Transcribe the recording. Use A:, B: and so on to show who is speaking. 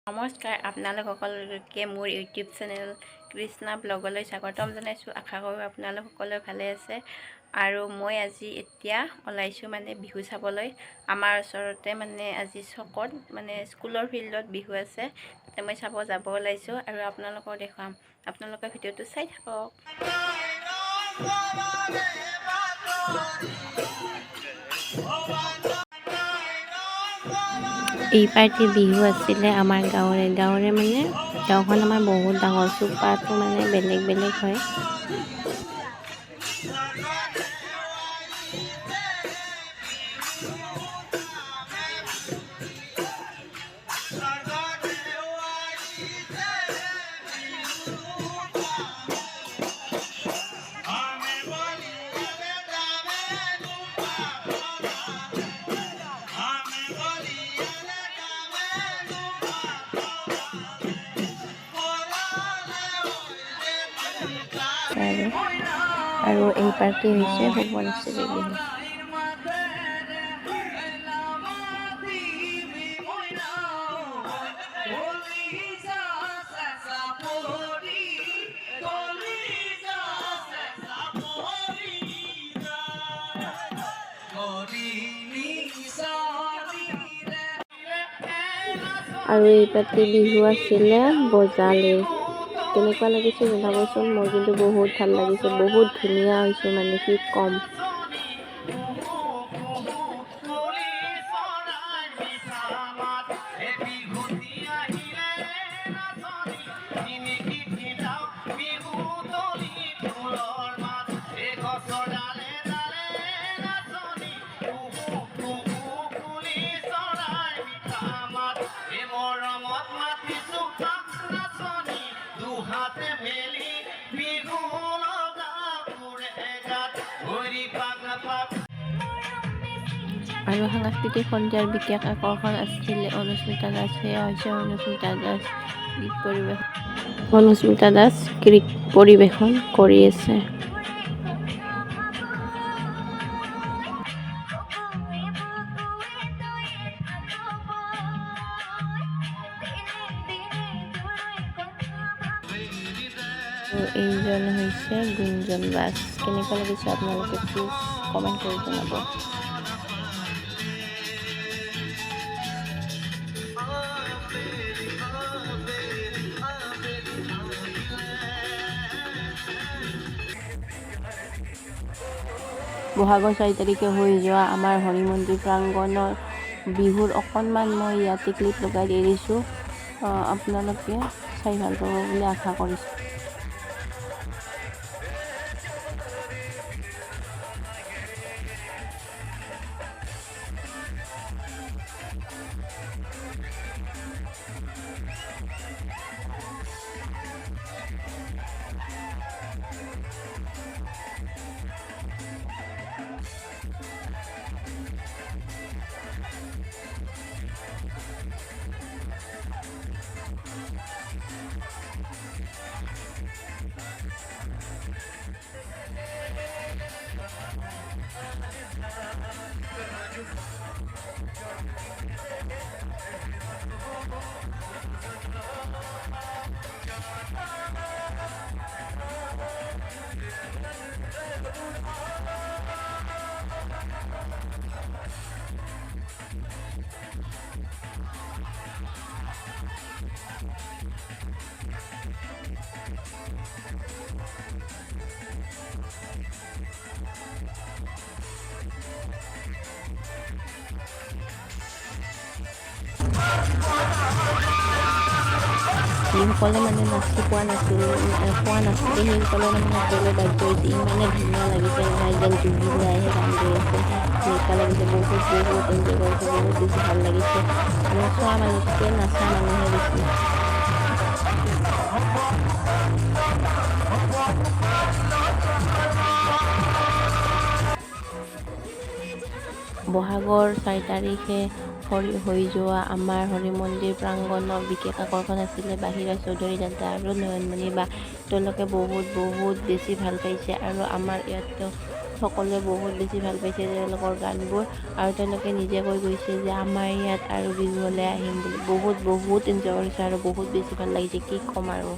A: নমস্কাৰ, আপোনালোক সকলোকে মোৰ ইউটিউব চেনেল কৃষ্ণা ব্লগলৈ স্বাগতম জনাইছোঁ। আশা কৰোঁ আপোনালোক সকলোৱে ভালে আছে। আৰু মই আজি এতিয়া ওলাইছোঁ বিহু চাবলৈ। আমাৰ ওচৰতে আজি চকত স্কুলৰ ফিল্ডত বিহু আছে, তাতে মই চাব যাব ওলাইছোঁ আৰু আপোনালোকক দেখুৱাম। আপোনালোকে ভিডিঅ'টো চাই থাকক। এই পাৰ্টি বিহু আছিলে আমাৰ গাঁৱৰে গাঁওখন আমাৰ বহুত ডাঙৰ, চুপাটো বেলেগ বেলেগ হয়। আৰু এই পাৰ্টি হৈছে সোৱণশিৰি বিহু। আৰু এই পাৰ্টি বিহু আছিলে বজালিৰ। কেনেকুৱা লাগিছে জনাবচোন। মোৰ কিন্তু বহুত ভাল লাগিছে, বহুত ধুনীয়া হৈছে, কি ক'ম। আৰু সাংস্কৃতিক সন্ধিয়াৰ বিশেষ আকৰ্ষণ আছিলে অনুস্মিতা দাস। সেয়া হৈছে অনুস্মিতা দাস গীত পৰিৱেশন কৰি আছে। এইজন হৈছে গুঞ্জন দাস। কেনেকুৱা লাগিছে আপোনালোকে প্লিজ কমেণ্ট কৰি জনাব। বহাগৰ 6 তাৰিখে হৈ যোৱা আমাৰ হৰি মন্দিৰ প্ৰাংগণৰ বিহুৰ অকণমান মই ইয়াতে ক্লিপ লগাই এৰিছোঁ। আপোনালোকে চাই ভাল পাব বুলি আশা কৰিছোঁ। যিসকলে নাচি পোৱা নাছিলে সেইসকলে নাচিবলৈ বাধ্য হৈছে। ইমানে ধুনীয়া লাগিছে যেন জুবি যায়হে গান গাই আছে। এনেকুৱা লাগিছে বহুত এনজয় কৰিছে, বহুত বেছি ভাল লাগিছে। চোৱা মানুহতকৈ নাচা মানুহে বেছি। বহাগৰ 6 তাৰিখে হৈ যোৱা আমাৰ হৰি মন্দিৰ প্ৰাংগণৰ বিশেষ আকৰ্ষণ আছিলে বাহিৰা চৌধুৰী দাদা আৰু নয়নমণি বা। তেওঁলোকে বহুত বেছি ভাল পাইছে আৰু আমাৰ ইয়াতে সকলোৱে বহুত বেছি ভাল পাইছে তেওঁলোকৰ গানবোৰ আৰু তেওঁলোকে নিজে কৈ গৈছে যে আমাৰ ইয়াত আৰু বিহু হ'লে আহিম বুলি বহুত এনজয় কৰিছে আৰু বহুত বেছি ভাল লাগিছে কি ক'ম আৰু